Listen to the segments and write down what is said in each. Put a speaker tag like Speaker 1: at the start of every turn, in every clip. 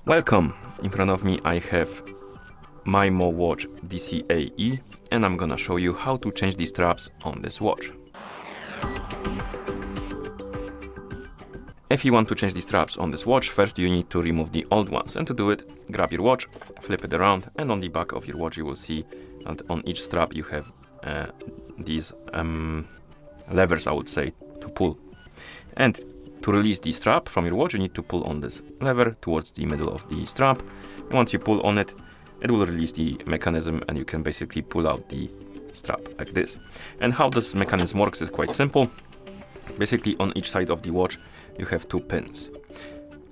Speaker 1: Welcome! In front of me I have Maimo Watch DCAE and I'm gonna show you how to change the straps on this watch. If you want to change the straps on this watch, first you need to remove the old ones, and to do it, grab your watch, flip it around, and on the back of your watch you will see that on each strap you have these levers, I would say, to pull. And to release the strap from your watch, you need to pull on this lever towards the middle of the strap. And once you pull on it, it will release the mechanism and you can basically pull out the strap like this. And how this mechanism works is quite simple. Basically, on each side of the watch, you have two pins.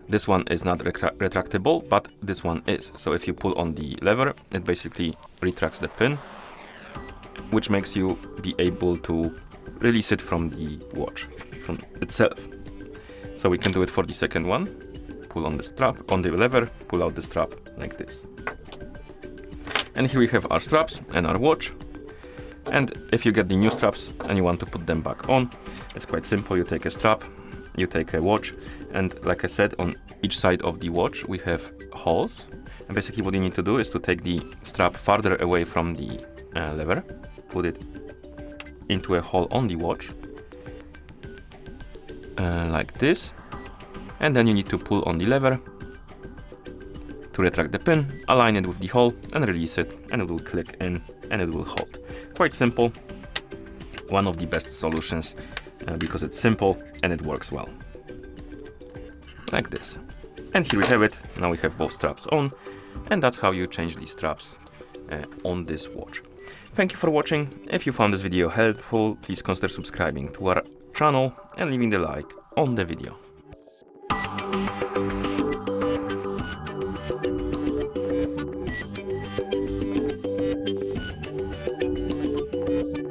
Speaker 1: This one is not retractable, but this one is. So if you pull on the lever, it basically retracts the pin, which makes you be able to release it from the watch, from itself. So we can do it for the second one. Pull on the strap, on the lever, pull out the strap like this. And here we have our straps and our watch. And if you get the new straps and you want to put them back on, it's quite simple. You take a strap, you take a watch, and like I said, on each side of the watch we have holes. And basically what you need to do is to take the strap farther away from the lever, put it into a hole on the watch, like this, and then you need to pull on the lever to retract the pin, align it with the hole and release it, and it will click in and it will hold. Quite simple, one of the best solutions because it's simple and it works well, like this. And here we have it. Now we have both straps on, and that's how you change the straps on this watch. Thank you for watching. If you found this video helpful, please consider subscribing to our channel and leaving the like on the video.